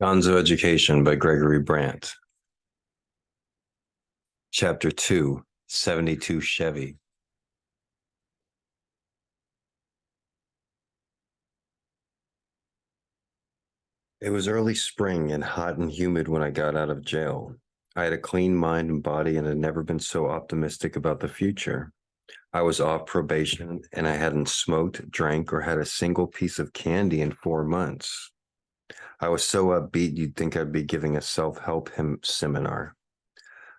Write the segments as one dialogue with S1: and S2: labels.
S1: GONZO Education by Gregory Brandt. Chapter 2, 72 Chevy. It was early spring and hot and humid when I got out of jail. I had a clean mind and body and had never been so optimistic about the future. I was off probation and I hadn't smoked, drank, or had a single piece of candy in 4 months. I was so upbeat you'd think I'd be giving a self-help seminar.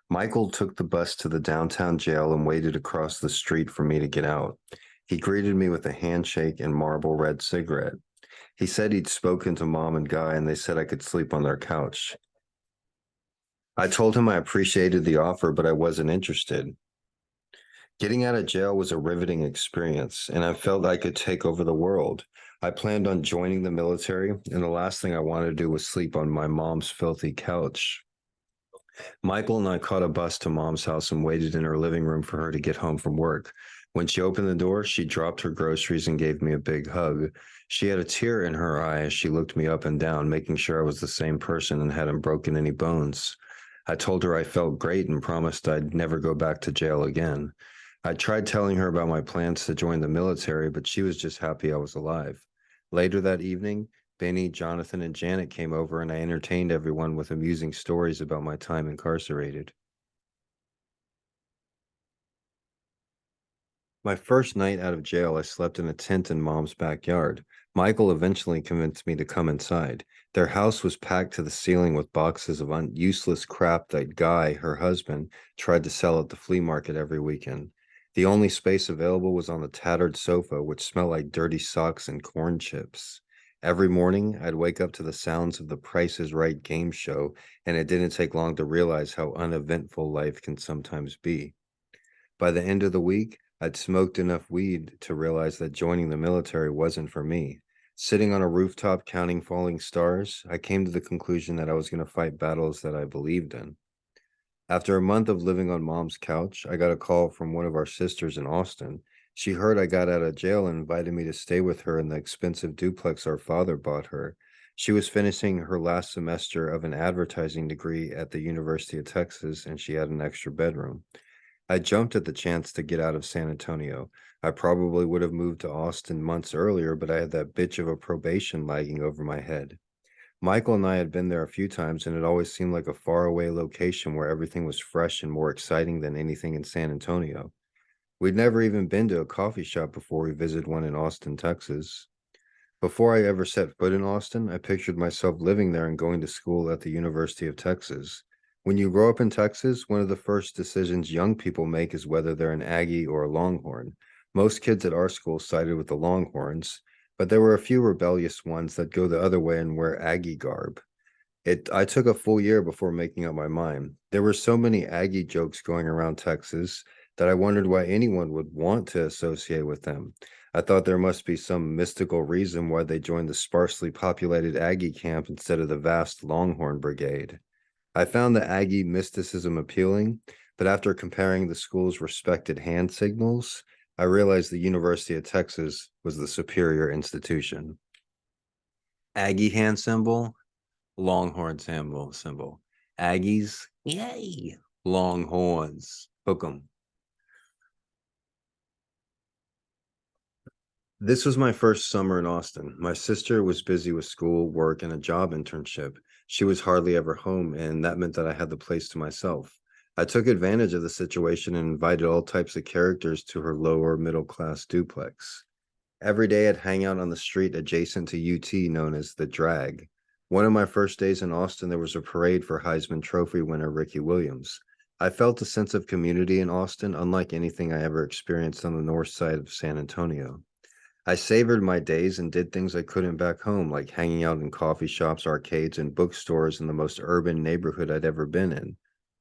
S1: Michael took the bus to the downtown jail and waited across the street for me to get out. He greeted me with a handshake and Marlboro Red cigarette. He said he'd spoken to Mom and Guy and they said I could sleep on their couch. I told him I appreciated the offer, but I wasn't interested. Getting out of jail was a riveting experience, and I felt I could take over the world. I planned on joining the military, and the last thing I wanted to do was sleep on my mom's filthy couch. Michael and I caught a bus to Mom's house and waited in her living room for her to get home from work. When she opened the door, she dropped her groceries and gave me a big hug. She had a tear in her eye as she looked me up and down, making sure I was the same person and hadn't broken any bones. I told her I felt great and promised I'd never go back to jail again. I tried telling her about my plans to join the military, but she was just happy I was alive. Later that evening, Benny, Jonathan, and Janet came over, and I entertained everyone with amusing stories about my time incarcerated. My first night out of jail, I slept in a tent in Mom's backyard. Michael eventually convinced me to come inside. Their house was packed to the ceiling with boxes of useless crap that Guy, her husband, tried to sell at the flea market every weekend. The only space available was on the tattered sofa, which smelled like dirty socks and corn chips. Every morning, I'd wake up to the sounds of the Price is Right game show, and it didn't take long to realize how uneventful life can sometimes be. By the end of the week, I'd smoked enough weed to realize that joining the military wasn't for me. Sitting on a rooftop counting falling stars, I came to the conclusion that I was going to fight battles that I believed in. After a month of living on Mom's couch, I got a call from one of our sisters in Austin. She heard I got out of jail and invited me to stay with her in the expensive duplex our father bought her. She was finishing her last semester of an advertising degree at the University of Texas, and she had an extra bedroom. I jumped at the chance to get out of San Antonio. I probably would have moved to Austin months earlier, but I had that bitch of a probation lagging over my head. Michael and I had been there a few times, and it always seemed like a faraway location where everything was fresh and more exciting than anything in San Antonio. We'd never even been to a coffee shop before we visited one in Austin, Texas. Before I ever set foot in Austin, I pictured myself living there and going to school at the University of Texas. When you grow up in Texas, one of the first decisions young people make is whether they're an Aggie or a Longhorn. Most kids at our school sided with the Longhorns, but there were a few rebellious ones that go the other way and wear Aggie garb. I took a full year before making up my mind. There were so many Aggie jokes going around Texas that I wondered why anyone would want to associate with them. I thought there must be some mystical reason why they joined the sparsely populated Aggie camp instead of the vast Longhorn Brigade. I found the Aggie mysticism appealing, but after comparing the school's respected hand signals, I realized the University of Texas was the superior institution. Aggie hand symbol, Longhorn symbol. Aggies, yay. Longhorns, hook 'em. This was my first summer in Austin. My sister was busy with school, work, and a job internship. She was hardly ever home, and that meant that I had the place to myself. I took advantage of the situation and invited all types of characters to her lower middle class duplex. Every day I'd hang out on the street adjacent to UT known as the Drag. One of my first days in Austin, there was a parade for Heisman Trophy winner Ricky Williams. I felt a sense of community in Austin, unlike anything I ever experienced on the north side of San Antonio. I savored my days and did things I couldn't back home, like hanging out in coffee shops, arcades, and bookstores in the most urban neighborhood I'd ever been in.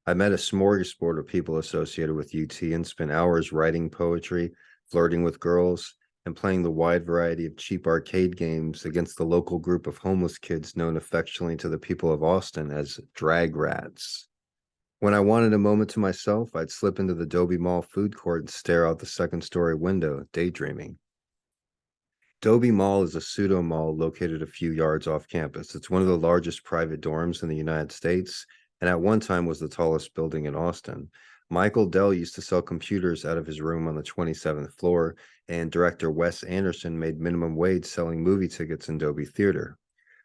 S1: I met a smorgasbord of people associated with UT and spent hours writing poetry, flirting with girls, and playing the wide variety of cheap arcade games against the local group of homeless kids known affectionately to the people of Austin as drag rats. When I wanted a moment to myself, I'd slip into the Dobie Mall food court and stare out the second story window, daydreaming. Dobie Mall is a pseudo mall located a few yards off campus. It's one of the largest private dorms in the United States, and at one time was the tallest building in Austin. Michael Dell used to sell computers out of his room on the 27th floor, and director Wes Anderson made minimum wage selling movie tickets in Dobie Theater.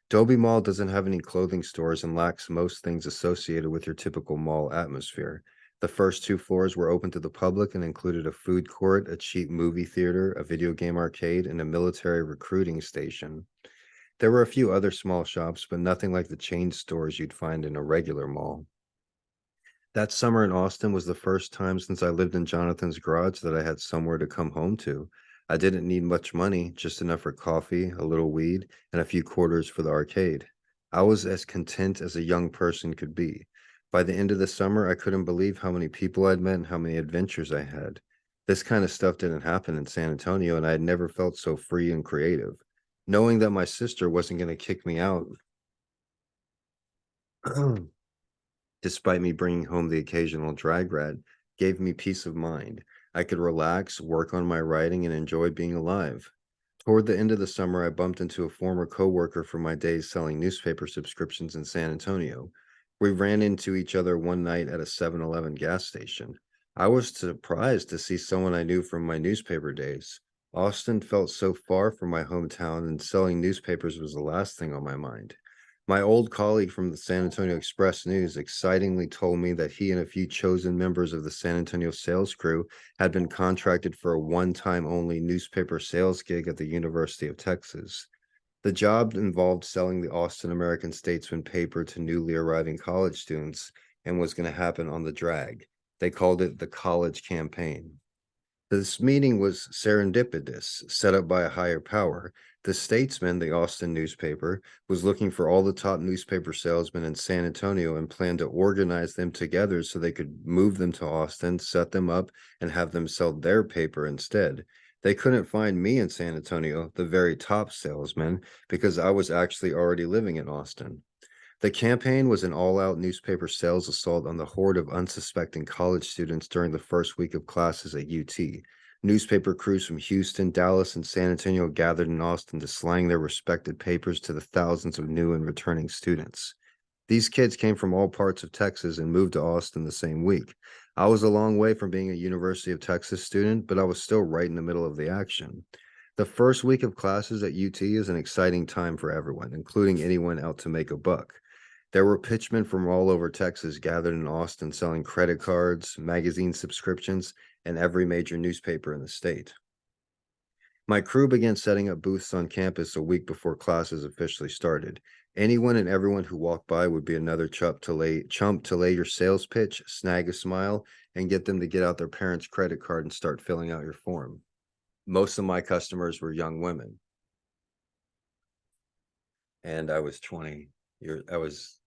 S1: Dobie Mall doesn't have any clothing stores and lacks most things associated with your typical mall atmosphere. The first two floors were open to the public and included a food court, a cheap movie theater, a video game arcade, and a military recruiting station. There were a few other small shops, but nothing like the chain stores you'd find in a regular mall. That summer in Austin was the first time since I lived in Jonathan's garage that I had somewhere to come home to. I didn't need much money, just enough for coffee, a little weed, and a few quarters for the arcade. I was as content as a young person could be. By the end of the summer, I couldn't believe how many people I'd met and how many adventures I had. This kind of stuff didn't happen in San Antonio, and I had never felt so free and creative. Knowing that my sister wasn't going to kick me out despite me bringing home the occasional drag rat, gave me peace of mind. I could relax, work on my writing, and enjoy being alive. Toward the end of the summer, I bumped into a former coworker from my days selling newspaper subscriptions in San Antonio. We ran into each other one night at a 7-Eleven gas station. I was surprised to see someone I knew from my newspaper days. Austin felt so far from my hometown, and selling newspapers was the last thing on my mind. My old colleague from the San Antonio Express News excitingly told me that he and a few chosen members of the San Antonio sales crew had been contracted for a one-time only newspaper sales gig at the University of Texas. The job involved selling the Austin American Statesman paper to newly arriving college students and was going to happen on the drag. They called it the college campaign. This meeting was serendipitous, set up by a higher power. The Statesman, the Austin newspaper, was looking for all the top newspaper salesmen in San Antonio and planned to organize them together so they could move them to Austin, set them up, and have them sell their paper instead. They couldn't find me in San Antonio, the very top salesman, because I was actually already living in Austin. The campaign was an all-out newspaper sales assault on the horde of unsuspecting college students during the first week of classes at UT. Newspaper crews from Houston, Dallas, and San Antonio gathered in Austin to slang their respected papers to the thousands of new and returning students. These kids came from all parts of Texas and moved to Austin the same week. I was a long way from being a University of Texas student, but I was still right in the middle of the action. The first week of classes at UT is an exciting time for everyone, including anyone out to make a buck. There were pitchmen from all over Texas gathered in Austin selling credit cards, magazine subscriptions, and every major newspaper in the state. My crew began setting up booths on campus a week before classes officially started. Anyone and everyone who walked by would be another chump to lay your sales pitch, snag a smile, and get them to get out their parents' credit card and start filling out your form. Most of my customers were young women, and I was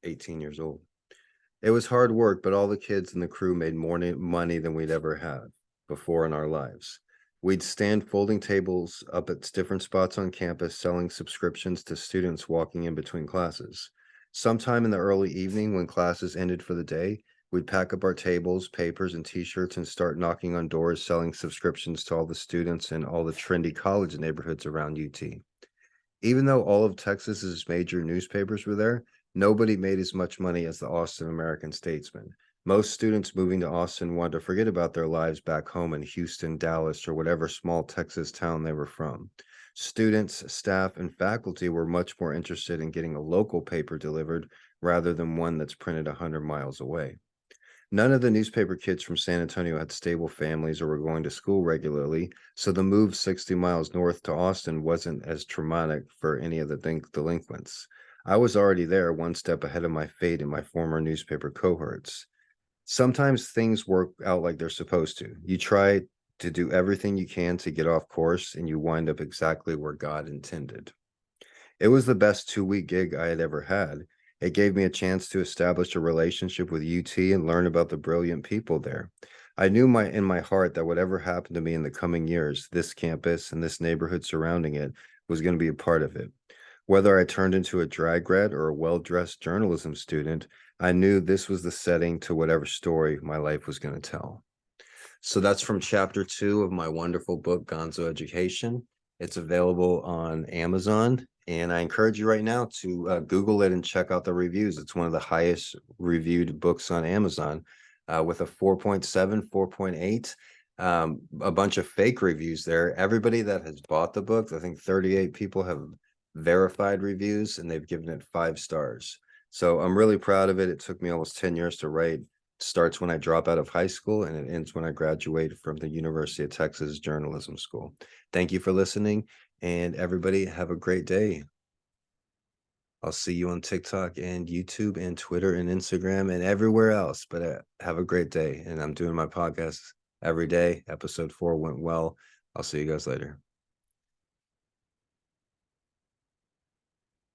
S1: 18 years old. It was hard work, but all the kids in the crew made more money than we'd ever had before in our lives. We'd stand folding tables up at different spots on campus selling subscriptions to students walking in between classes. Sometime in the early evening, when classes ended for the day, we'd pack up our tables, papers, and t-shirts and start knocking on doors selling subscriptions to all the students in all the trendy college neighborhoods around UT. Even though all of Texas's major newspapers were there, nobody made as much money as the Austin American Statesman. Most students moving to Austin wanted to forget about their lives back home in Houston, Dallas, or whatever small Texas town they were from. Students, staff, and faculty were much more interested in getting a local paper delivered rather than one that's printed 100 miles away. None of the newspaper kids from San Antonio had stable families or were going to school regularly, so the move 60 miles north to Austin wasn't as traumatic for any of the delinquents. I was already there, one step ahead of my fate in my former newspaper cohorts. Sometimes things work out like they're supposed to. You try to do everything you can to get off course, and you wind up exactly where God intended. It was the best 2-week gig I had ever had. It gave me a chance to establish a relationship with UT and learn about the brilliant people there. I knew in my heart that whatever happened to me in the coming years, this campus and this neighborhood surrounding it was going to be a part of it. Whether I turned into a drag grad or a well-dressed journalism student, I knew this was the setting to whatever story my life was going to tell. So that's from chapter 2 of my wonderful book, Gonzo Education. It's available on Amazon, and I encourage you right now to Google it and check out the reviews. It's one of the highest reviewed books on Amazon, with a 4.7, 4.8. A bunch of fake reviews there. Everybody that has bought the book, I think 38 people have verified reviews, and they've given it 5 stars. So I'm really proud of it. It took me almost 10 years to write. It starts when I drop out of high school, and it ends when I graduate from the University of Texas Journalism School. Thank you for listening, and everybody have a great day. I'll see you on TikTok and YouTube and Twitter and Instagram and everywhere else. But have a great day. And I'm doing my podcast every day. Episode 4 went well. I'll see you guys later.